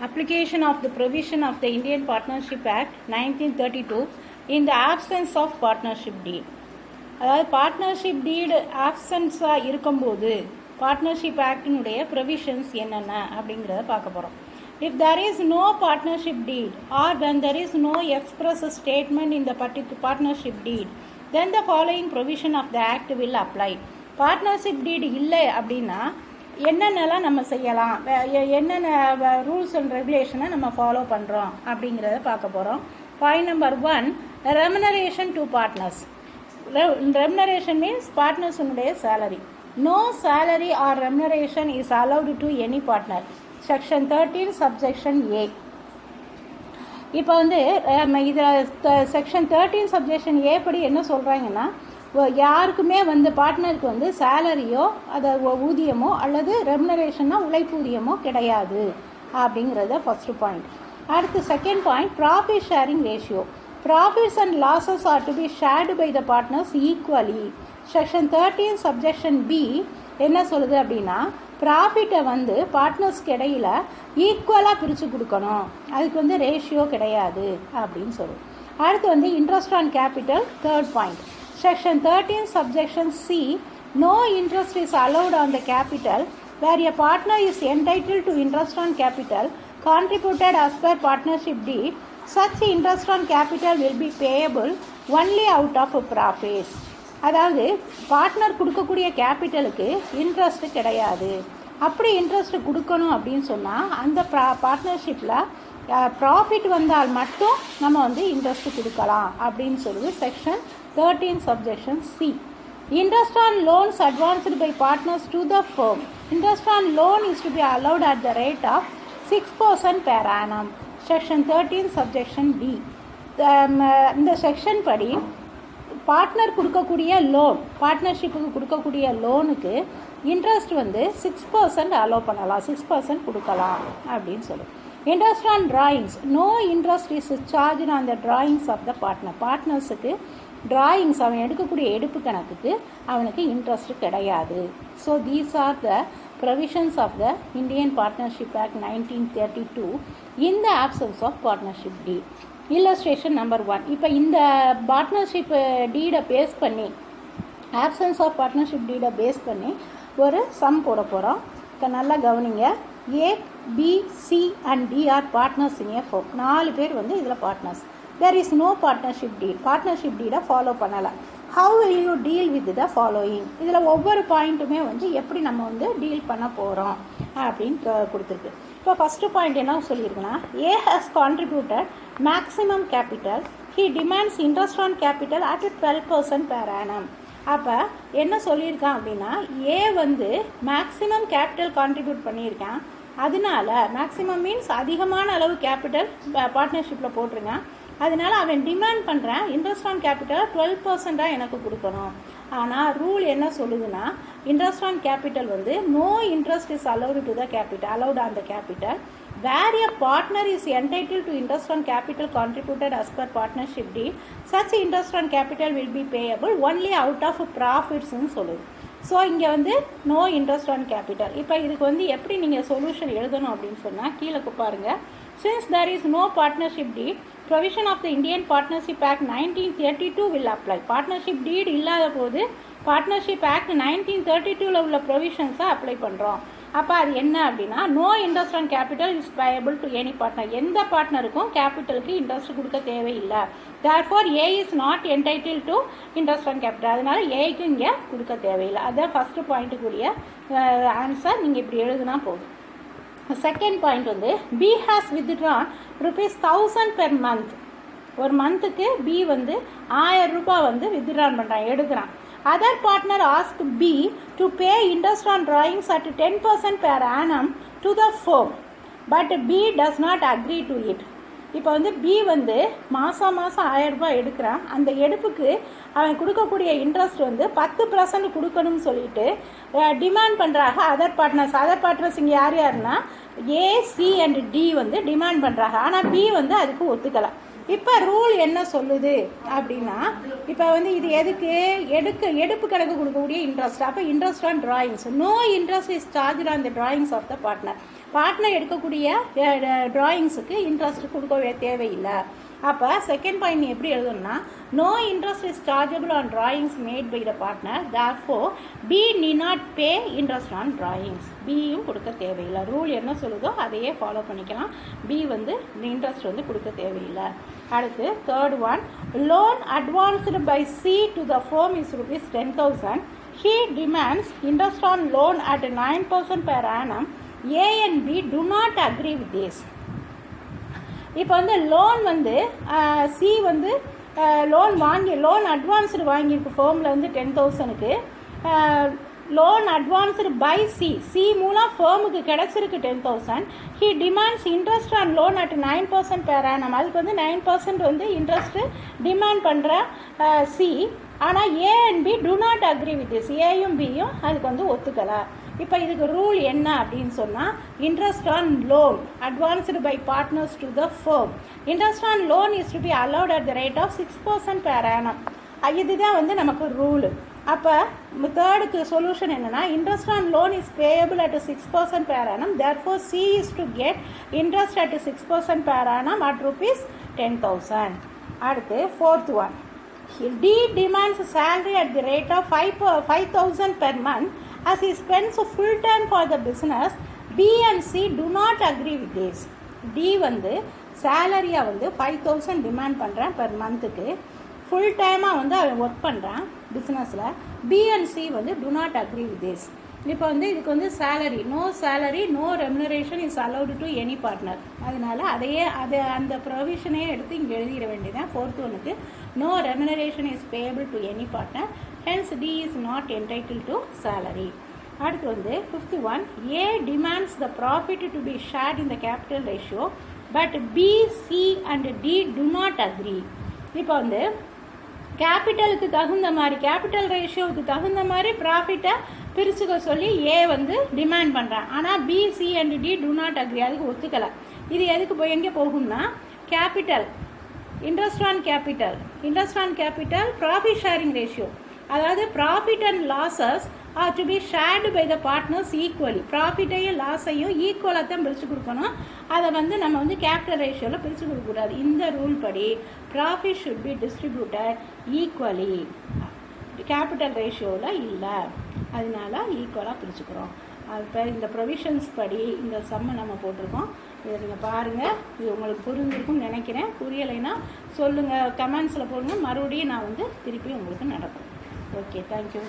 Application of the provision of the Indian Partnership Act 1932 in the absence of partnership deed. அதாவது partnership deed ஆப்சன்ஸாக இருக்கும்போது partnership ஆக்டினுடைய provisions என்னென்ன அப்படிங்கிறத பார்க்க போகிறோம். If there is no partnership deed or when there is no express statement in the partnership deed, then the following provision of the act will apply. Partnership deed இல்லை அப்படின்னா என்னென்னலாம் நம்ம செய்யலாம், என்னென்ன ரூல்ஸ் அண்ட் ரெகுலேஷனை நம்ம ஃபாலோ பண்ணுறோம் அப்படிங்கிறத பார்க்க போகிறோம். Point number 1, remuneration to partners. Remuneration means partners உடைய salary. No salary or remuneration is allowed to any partner. Section 13 subsection A. இப்போ வந்து இதில் செக்ஷன் 13 சப்ஜெக்ஷன் ஏ படி என்ன சொல்கிறாங்கன்னா, யாருக்குமே வந்து பார்ட்னருக்கு வந்து சேலரியோ அதை ஊதியமோ அல்லது ரெமுனரேஷனோ உழைப்பூதியமோ கிடையாது அப்படிங்கிறத ஃபஸ்ட்டு பாயிண்ட். அடுத்து second point, profit sharing ratio. Profits and losses are to be shared by the partners equally. Section 13 subsection B என்ன சொல்லுது அப்படின்னா, ப்ராஃபிட்டை வந்து பார்ட்னர்ஸ்க்கு இடையில் ஈக்குவலாக பிரித்து கொடுக்கணும், அதுக்கு வந்து ரேஷியோ கிடையாது அப்படின்னு சொல்லுது. அடுத்து வந்து interest on capital, third point. Section 13 subsection C, no interest is allowed on the capital where a partner is entitled to interest on capital contributed as per partnership deed. Such interest on capital will be payable only out of profits. அதாவது partner கொடுக்கக்கூடிய கேபிட்டலுக்கு interest கிடையாது. அப்படி interest கொடுக்கணும் அப்படின்னு சொன்னால் அந்த பார்ட்னர்ஷிப்பில் profit வந்தால் மட்டும் நம்ம வந்து இன்ட்ரெஸ்ட் கொடுக்கலாம் அப்படின்னு சொல்லுது section 13 subsection C. Interest on loans advanced by partners to the firm. Interest on loan is to be allowed at the rate of 6% per annum. Section 13 subsection D. இந்த செக்ஷன் படி partner கொடுக்கக்கூடிய loan, பார்ட்னர்ஷிப்புக்கு கொடுக்கக்கூடிய லோனுக்கு interest வந்து 6% allow பண்ணலாம், 6% கொடுக்கலாம் அப்படின்னு சொல்லுது. Interest on drawings, no interest is charge on the drawings of the partner. பார்ட்னர்ஸுக்கு டிராயிங்ஸ் அவன் எடுக்கக்கூடிய எடுப்பு கணக்குக்கு அவனுக்கு இன்ட்ரெஸ்ட் கிடையாது. So these are the provisions of the Indian Partnership Act 1932 in the absence of partnership deed. Illustration number 1. இப்போ இந்த partnership டீடை base பண்ணி, absence of partnership டீடை பேஸ் பண்ணி ஒரு சம் போட போகிறோம். நல்லா கவனிங்க. A, B, C and D are partners in a firm. 4 பேர் வந்து இதில் partners. There is no partnership deed. Partnership டீடை ஃபாலோ பண்ணலை. How will you deal with the following? இதில் ஒவ்வொரு பாயிண்ட்டுமே வந்து எப்படி நம்ம வந்து டீல் பண்ண போகிறோம் அப்படின்னு கொடுத்துருக்கு. இப்போ ஃபஸ்ட்டு பாயிண்ட் என்ன சொல்லியிருக்குன்னா, A has contributed maximum capital. He demands interest on capital at 12% per annum. அப்போ என்ன சொல்லியிருக்கான் அப்படின்னா, A வந்து மேக்ஸிமம் கேபிட்டல் கான்ட்ரிபியூட் பண்ணியிருக்கான். அதனால மேக்ஸிமம் மீன்ஸ் அதிகமான அளவு கேபிட்டல் பார்ட்னர்ஷிப்பில் போட்டிருக்கான். அதனால அவன் டிமாண்ட் பண்ணுறான் இன்ட்ரெஸ்ட் ஆன் கேபிட்டல் 12% எனக்கு கொடுக்கணும். ஆனால் ரூல் என்ன சொல்லுதுன்னா, இன்ட்ரெஸ்ட் ஆன் கேபிட்டல் வந்து no interest is allowed to the capital, allowed on the capital where a partner is entitle to interest on capital contributed as per partnership deed. Such interest on capital will be payable only out of ப்ராஃபிட்ஸ்ன்னு சொல்லுது. So இங்கே வந்து no interest on capital. இப்போ இதுக்கு வந்து எப்படி நீங்கள் solution எழுதணும் அப்படின்னு சொன்னால் கீழே பாருங்கள். Since there is no partnership deed, provision of the Indian Partnership Act 1932 will apply. Partnership deed இல்லாத போது Partnership Act 1932 உள்ள ப்ரொவிஷன்ஸை அப்ளை பண்ணுறோம். அப்போ அது என்ன அப்படின்னா, no interest on capital is payable to any partner. எந்த பார்ட்னருக்கும் கேபிட்டலுக்கு இன்ட்ரெஸ்ட் கொடுக்க தேவையில்லை. Therefore A is not entitled to interest on capital. அதனால Aக்கு இங்கே கொடுக்க தேவையில்லை. அதுதான் ஃபஸ்ட்டு பாயிண்ட்டுக்குரிய ஆன்சர். நீங்கள் இப்படி எழுதுனா போதும். செகண்ட் பாயிண்ட் வந்து, B has withdrawn ₹1000 per month. ஒரு மந்த்துக்கு B வந்து 1000 ரூபாய் வந்து வித்ட்ரான் பண்ணுறான், எடுக்கிறான். Other partner ask B to pay interest on drawings at 10% per annum to the firm, but B does not agree to it. இப்போ வந்து B வந்து மாதம் 1000 ரூபாய் எடுக்கிறான். அந்த எடுப்புக்கு அவன் கொடுக்கக்கூடிய இன்ட்ரெஸ்ட் வந்து 10% கொடுக்கணும்னு சொல்லிட்டு டிமாண்ட் பண்ணுறாங்க அதர் பார்ட்னர்ஸ். அதர் பார்ட்னர்ஸ் இங்கே யார் யாருன்னா A, C and D வந்து டிமாண்ட் பண்ணுறாங்க. ஆனால் B வந்து அதுக்கு ஒத்துக்கலை. இப்போ ரூல் என்ன சொல்லுது அப்படின்னா, இப்போ வந்து இது எதுக்கு எடுப்பு கணக்கு கொடுக்கக்கூடிய இன்ட்ரெஸ்ட். அப்போ interest on drawings, no interest is charge on the drawings of the partner எடுக்கக்கூடிய டிராயிங்ஸுக்கு இன்ட்ரெஸ்ட் கொடுக்க தேவையில்லை. அப்போ செகண்ட் பாயிண்ட் நீ எப்படி எழுதணும்னா, no interest is chargeable on drawings made by the partner, therefore B need not pay interest on drawings. பியும் கொடுக்க தேவையில்லை. ரூல் என்ன சொல்லுதோ அதையே ஃபாலோ பண்ணிக்கலாம். பி வந்து இன்ட்ரெஸ்ட் வந்து கொடுக்க தேவையில்லை. அடுத்து third one, loan advanced by C to the firm is rupees 10,000. He demands interest on loan at 9% per annum. A and B do not agree with this. இப்போ வந்து லோன் வந்து C வந்து loan advanced வாங்கியிருக்கு ஃபேமில் வந்து 10,000க்கு. Loan advanced by C மூலம் ஃபேமுக்கு கிடச்சிருக்கு 10,000. He demands interest on loan at 9% பேர் annum. அதுக்கு வந்து 9% வந்து இன்ட்ரெஸ்ட்டு டிமாண்ட் பண்ணுற சி. ஆனால் A and B do not agree with this. ஏயும் பியும் அதுக்கு வந்து ஒத்துக்கலை. இப்போ இதுக்கு ரூல் என்ன அப்படின்னு சொன்னால், interest on loan advanced by partners to the firm. Interest on loan is to be allowed at the rate of 6% per annum. இதுதான் வந்து நமக்கு ரூலு. அப்போ தேர்டுக்கு சொல்யூஷன் என்னென்னா, interest on loan is payable at 6% per annum, therefore C is to get interest at 6% per annum at rupees 10,000. அடுத்து fourth one, D demands salary at the rate of 5,000 per month as he spends full time for the business. B and C do not agree with this. D வந்து சேலரியா வந்து 5,000 demand பண்ணுறான் per மந்த்துக்கு. Full டைமாக வந்து அவன் work பண்ணுறான் பிஸ்னஸில். B and C வந்து do not agree with this. இப்போ வந்து இதுக்கு வந்து salary no remuneration is allowed to any partner. அதனால அந்த ப்ரொவிஷனே எடுத்து இங்கே எழுதிட வேண்டியதான். ஃபோர்த் ஒனுக்கு no remuneration is payable to any partner, hence D is not entitle to salary. அடுத்து வந்து fifth one, A demands the profit to be shared in the capital ratio but B, C and D do not agree. இப்போ வந்து கேபிட்டலுக்கு தகுந்த மாதிரி, capital ரேஷியோவுக்கு தகுந்த மாதிரி ப்ராஃபிட்டை பிரிச்சுக்க சொல்லி ஏ வந்து டிமாண்ட் பண்ணுறான். ஆனால் B, C and D do not agree, அதுக்கு ஒத்துக்கலை. இது எதுக்கு எங்கே போகும்னா, capital interest on capital profit sharing ratio. அதாவது profit and losses are to be shared by the partners equally. ப்ராஃபிட்டையும் லாஸையும் ஈக்குவலாக தான் பிரித்து கொடுக்கணும். அதை வந்து நம்ம வந்து கேபிட்டல் ரேஷியோவில் பிரித்து கொடுக்கக்கூடாது. இந்த ரூல் படி profit should be distributed equally, capital ரேஷியோவில் இல்லை. அதனால ஈக்குவலாக பிரிச்சுக்கிறோம். இப்போ இந்த ப்ரொவிஷன்ஸ் படி இந்த சம்மை நம்ம போட்டிருக்கோம். இதை நீங்கள் பாருங்கள். இது உங்களுக்கு புரிஞ்சிருக்கும்னு நினைக்கிறேன். புரியலைன்னா சொல்லுங்கள், கமெண்ட்ஸில் போடுங்க. மறுபடியும் நான் வந்து திருப்பி உங்களுக்கு நடக்கும். Okay, thank you.